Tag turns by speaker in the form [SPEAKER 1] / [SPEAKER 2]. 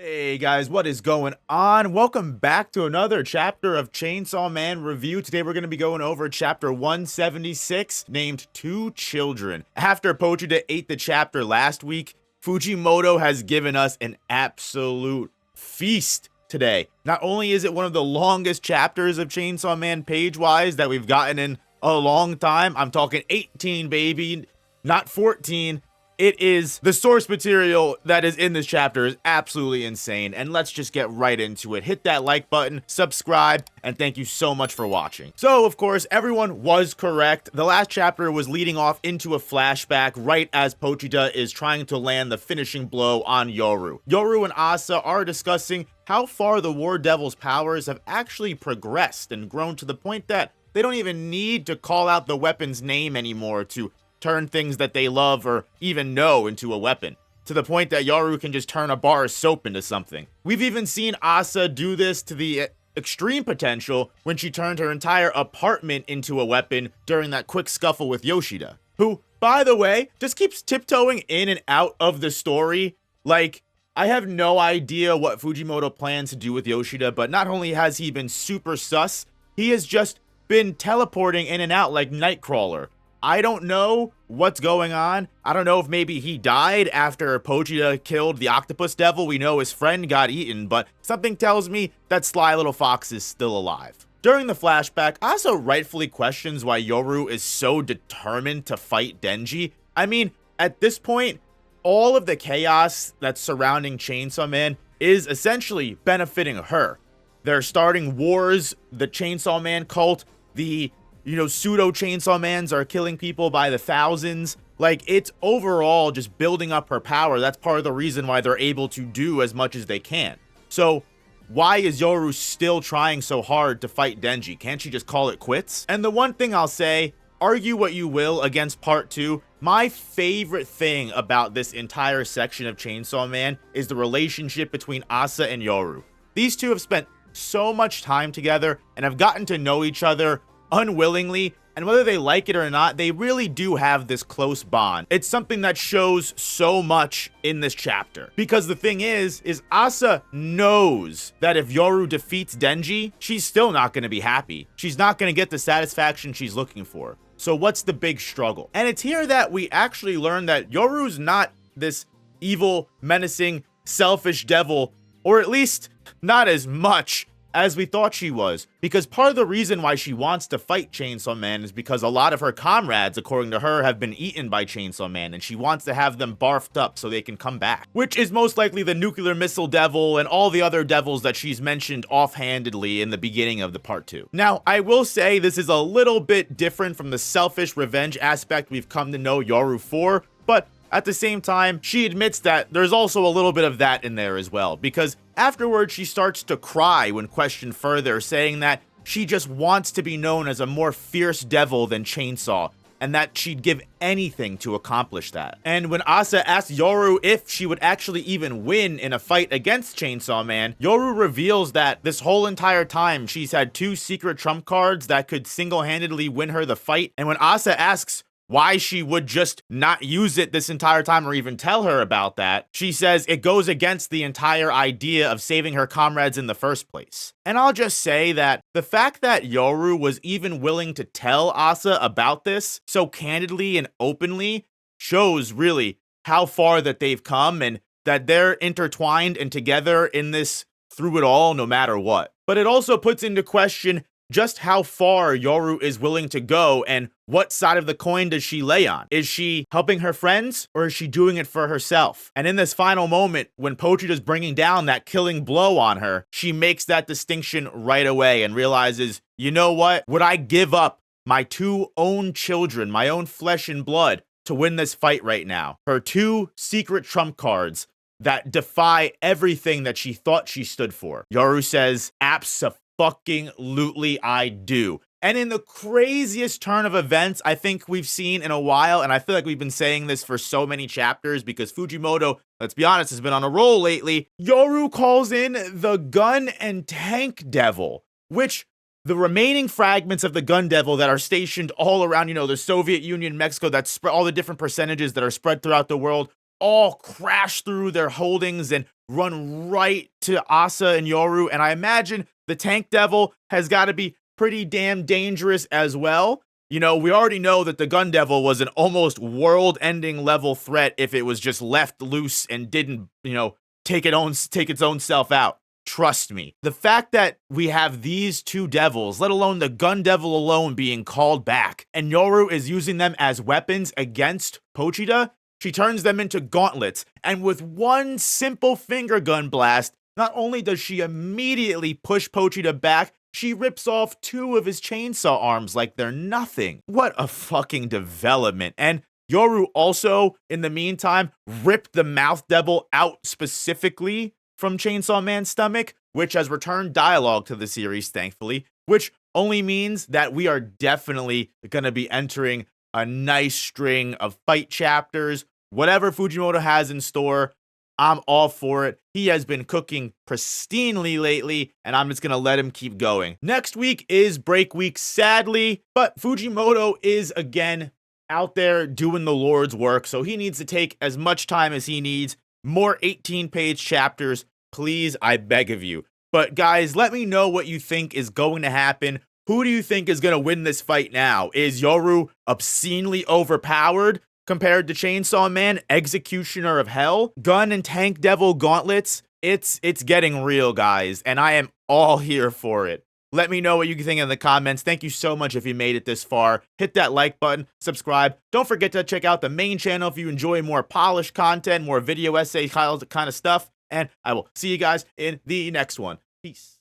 [SPEAKER 1] Hey guys, what is going on? Welcome back to another chapter of Chainsaw Man review. Today we're going to be going over chapter 176 named Two Children. After Pochita ate the chapter last week, Fujimoto has given us an absolute feast today. Not only is it one of the longest chapters of Chainsaw Man page-wise that we've gotten in a long time, I'm talking 18 baby, not 14. It is the source material that is in this chapter is absolutely insane. And let's just get right into it. Hit that like button, subscribe, and thank you so much for watching. So, of course, everyone was correct. The last chapter was leading off into a flashback right as Pochita is trying to land the finishing blow on Yoru. Yoru and Asa are discussing how far the War Devil's powers have actually progressed and grown to the point that they don't even need to call out the weapon's name anymore to turn things that they love or even know into a weapon, to the point that Yoru can just turn a bar of soap into something. We've even seen Asa do this to the extreme potential when she turned her entire apartment into a weapon during that quick scuffle with Yoshida, who, by the way, just keeps tiptoeing in and out of the story. Like, I have no idea what Fujimoto plans to do with Yoshida, but not only has he been super sus, he has just been teleporting in and out like Nightcrawler. I don't know what's going on. I don't know if maybe he died after Pochita killed the octopus devil. We know his friend got eaten, but something tells me that sly little fox is still alive. During the flashback, Asa rightfully questions why Yoru is so determined to fight Denji. I mean, at this point, all of the chaos that's surrounding Chainsaw Man is essentially benefiting her. They're starting wars, the Chainsaw Man cult, the pseudo Chainsaw Mans are killing people by the thousands. Like, it's overall just building up her power. That's part of the reason why they're able to do as much as they can. So why is Yoru still trying so hard to fight Denji? Can't she just call it quits? And the one thing I'll say, argue what you will against part 2, my favorite thing about this entire section of Chainsaw Man is the relationship between Asa and Yoru. These two have spent so much time together and have gotten to know each other unwillingly, and whether they like it or not, they really do have this close bond. It's something that shows so much in this chapter, because the thing is Asa knows that if Yoru defeats Denji, she's still not going to be happy. She's not going to get the satisfaction she's looking for. So what's the big struggle? And it's here that we actually learn that Yoru's not this evil, menacing, selfish devil, or at least not as much as we thought she was, because part of the reason why she wants to fight Chainsaw Man is because a lot of her comrades, according to her, have been eaten by Chainsaw Man, and she wants to have them barfed up so they can come back, which is most likely the nuclear missile devil and all the other devils that she's mentioned offhandedly in the beginning of the part 2. Now, I will say this is a little bit different from the selfish revenge aspect we've come to know Yoru for, but at the same time, she admits that there's also a little bit of that in there as well, because afterwards she starts to cry when questioned further, saying that she just wants to be known as a more fierce devil than Chainsaw, and that she'd give anything to accomplish that. And when Asa asks Yoru if she would actually even win in a fight against Chainsaw Man, Yoru reveals that this whole entire time she's had 2 secret trump cards that could single-handedly win her the fight, and when Asa asks why she would just not use it this entire time or even tell her about that, she says it goes against the entire idea of saving her comrades in the first place. And I'll just say that the fact that Yoru was even willing to tell Asa about this so candidly and openly shows really how far that they've come and that they're intertwined and together in this through it all no matter what. But it also puts into question just how far Yoru is willing to go and what side of the coin does she lay on? Is she helping her friends or is she doing it for herself? And in this final moment, when Pochita's bringing down that killing blow on her, she makes that distinction right away and realizes, you know what? Would I give up my 2 own children, my own flesh and blood, to win this fight right now? Her 2 secret trump cards that defy everything that she thought she stood for. Yoru says, absolutely I do. And in the craziest turn of events I think we've seen in a while, and I feel like we've been saying this for so many chapters because Fujimoto, let's be honest, has been on a roll lately, Yoru calls in the gun and tank devil, which the remaining fragments of the gun devil that are stationed all around, the Soviet Union, Mexico, that's all the different percentages that are spread throughout the world, all crash through their holdings and run right to Asa and Yoru. And I imagine the Tank Devil has got to be pretty damn dangerous as well. You know, we already know that the Gun Devil was an almost world-ending level threat if it was just left loose and didn't, take its own self out. Trust me. The fact that we have these two devils, let alone the Gun Devil alone being called back, and Yoru is using them as weapons against Pochita, she turns them into gauntlets, and with one simple finger gun blast, not only does she immediately push Pochita back, she rips off 2 of his chainsaw arms like they're nothing. What a fucking development. And Yoru also, in the meantime, ripped the Mouth Devil out specifically from Chainsaw Man's stomach, which has returned dialogue to the series, thankfully, which only means that we are definitely going to be entering a nice string of fight chapters. Whatever Fujimoto has in store, I'm all for it. He has been cooking pristinely lately, and I'm just going to let him keep going. Next week is break week, sadly, but Fujimoto is again out there doing the Lord's work, so he needs to take as much time as he needs. More 18-page chapters, please, I beg of you. But guys, let me know what you think is going to happen. Who do you think is going to win this fight now? Is Yoru obscenely overpowered compared to Chainsaw Man, Executioner of Hell? Gun and Tank Devil gauntlets? It's getting real, guys, and I am all here for it. Let me know what you think in the comments. Thank you so much if you made it this far. Hit that like button, subscribe. Don't forget to check out the main channel if you enjoy more polished content, more video essay kind of stuff. And I will see you guys in the next one. Peace.